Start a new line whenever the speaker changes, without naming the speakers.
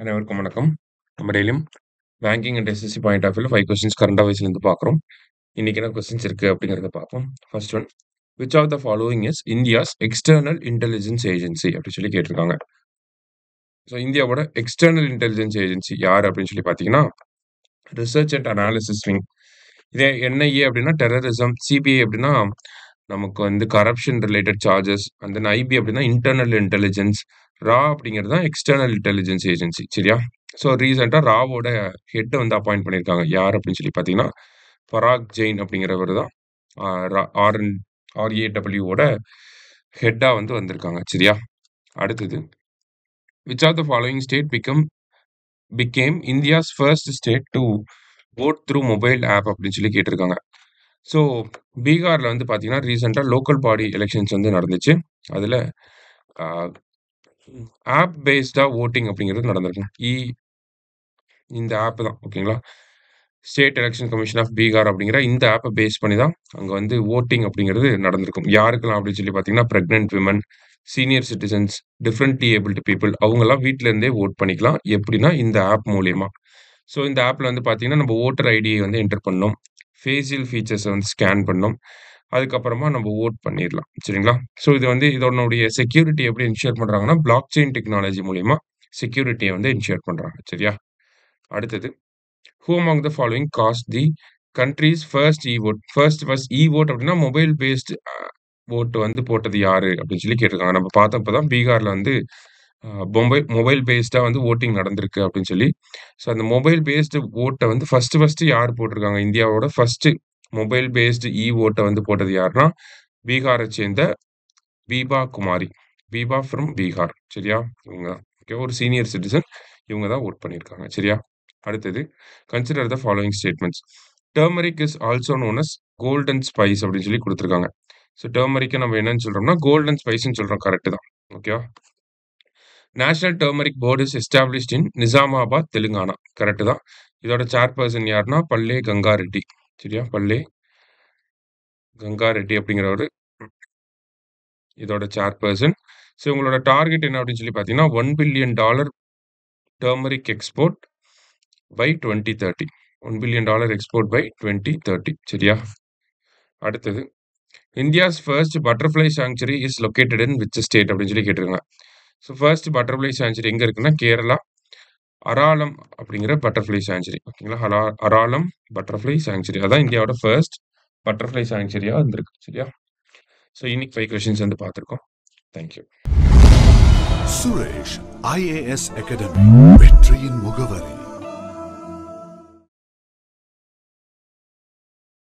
அனைவருக்கும் வணக்கம். நம்ம டெய்லியும் banking and SSC point of வியூல 5 கொஸ்டின்ஸ் கரண்ட் அஃபேர்ஸ்லேருந்து பார்க்குறோம். இன்னைக்கு என்ன கொஸ்டின்ஸ் இருக்கு அப்படிங்கிறத பார்ப்போம். First one, which of the following is India's external intelligence agency அப்படின்னு சொல்லி கேட்டிருக்காங்க. ஸோ இந்தியாவோட எக்ஸ்டர்னல் இன்டெலிஜென்ஸ் ஏஜென்சி யார் அப்படின்னு சொல்லி பார்த்தீங்கன்னா ரிசர்ச் அண்ட் அனாலிசிஸ் விங். இதே என்ஐஏ அப்படின்னா டெரரிசம், சிபிஐ அப்படின்னா நமக்கு வந்து corruption related charges, and then IP அப்படின்னா இன்டர்னல் இன்டெலிஜென்ஸ், ரா அப்படிங்கிறது தான் எக்ஸ்டர்னல் இன்டெலிஜென்ஸ் ஏஜென்சி. சரியா? ஸோ ரீசெண்டாக ராவோட ஹெட்டை வந்து அப்பாயிண்ட் பண்ணியிருக்காங்க. யார் அப்படின்னு சொல்லி பார்த்தீங்கன்னா பராக் ஜெயின் அப்படிங்கிறவர் தான் ஆர்ஏடபிள்யூவோட ஹெட்டாக வந்து வந்திருக்காங்க. சரியா? அடுத்தது, which of the following state became India's first state to vote through mobile app அப்படின்னு சொல்லி கேட்டிருக்காங்க. ஸோ பீகாரில் வந்து பார்த்தீங்கன்னா ரீசெண்டாக லோக்கல் பாடி எலெக்ஷன்ஸ் வந்து நடந்துச்சு. அதில் ஆப் பேஸ்டாக ஓட்டிங் அப்படிங்கிறது நடந்திருக்கும். இந்த ஆப் தான் ஓகேங்களா. State election commission of Bihar அப்படிங்கிற இந்த ஆப்பை பேஸ் பண்ணி தான் அங்கே வந்து ஓட்டிங் அப்படிங்கிறது நடந்திருக்கும். யாருக்கெல்லாம் அப்படின்னு சொல்லி பார்த்தீங்கன்னா pregnant women, senior citizens, differently abled people, அவங்கெல்லாம் வீட்டில இருந்தே ஓட் பண்ணிக்கலாம். எப்படின்னா இந்த ஆப் மூலியமா. ஸோ இந்த ஆப்பில் வந்து பார்த்தீங்கன்னா நம்ம ஓட்டர் ஐடியை வந்து என்டர் பண்ணணும், ஃபேஷியல் ஃபீச்சர்ஸை வந்து ஸ்கேன் பண்ணணும், அதுக்கப்புறமா நம்ம ஓட் பண்ணிடலாம். சரிங்களா? ஸோ இது வந்து இதனுடைய செக்யூரிட்டி எப்படி இன்ஷூர் பண்ணுறாங்கன்னா பிளாக் செயின் டெக்னாலஜி மூலியமா செக்யூரிட்டியை வந்து இன்ஷூர் பண்ணுறாங்க. சரியா? அடுத்தது, who among the following caused the country's first e-vote? first e-vote அப்படின்னா மொபைல் பேஸ்டு ஓட்டு வந்து போட்டது யாரு அப்படின்னு சொல்லி கேட்டிருக்காங்க. நம்ம பார்த்தப்பதான் பீகார்ல வந்து மொபைல் பேஸ்டா வந்து ஓட்டிங் நடந்திருக்கு அப்படின்னு சொல்லி. ஸோ அந்த மொபைல் பேஸ்டு ஓட்டை வந்து ஃபர்ஸ்ட் யார் போட்டிருக்காங்க? இந்தியாவோட ஃபர்ஸ்ட் மொபைல் பேஸ்டு ஓட்டை வந்து போட்டது யாருன்னா பீகாரை சேர்ந்த பீபா குமாரி. பீபா ஃப்ரம் பீகார். சரியா? இவங்க ஓகே, ஒரு சீனியர் சிட்டிசன், இவங்க தான் ஓட் பண்ணியிருக்காங்க. சரியா? அடுத்தது, consider the following statements. Turmeric is also known as golden spice அப்படின்னு சொல்லி கொடுத்துருக்காங்க. ஸோ டர்மரிக்கை நம்ம என்னன்னு சொல்றோம்னா கோல்டன் ஸ்பைஸ்ன்னு சொல்றோம். கரெக்ட் தான். ஓகேவா? National turmeric board is established in Nizamabad, Telangana. Correct தான். இதோட சேர்பர்சன் யாருன்னா பல்லே கங்கா ரெட்டி. சரியா? பல்லே கங்கா ரெட்டி அப்படிங்கிறவர் இதோட சேர்பர்சன். ஸோ உங்களோட டார்கெட் என்ன அப்படின்னு சொல்லி பார்த்தீங்கன்னா $1 billion turmeric export by 2030. $1 billion export by 2030. சரியா? அடுத்தது, India's first butterfly sanctuary is located in which state அப்படின்னு சொல்லி கேட்டிருக்காங்க. ஸோ ஃபர்ஸ்ட் பட்டர்ஃப்ளை சாங்சுரி எங்கே இருக்குன்னா கேரளா, அராலம் அப்படிங்கிற பட்டர்ஃப்ளை சாங்சுரி. ஓகேங்களா? அராலம் பட்டர்ஃப்ளை சாங்சுரி அதான் இந்தியாவோட ஃபர்ஸ்ட் பட்டர்ஃப்ளை சாங்சுரியாக இருந்திருக்கு. சரியா? ஸோ இன்னைக்கு 5 கொஸ்டின்ஸ் வந்து பார்த்துருக்கோம். தேங்க்யூ.
சுரேஷ் IAS அகாடமி, வெற்றியின் முகவரி.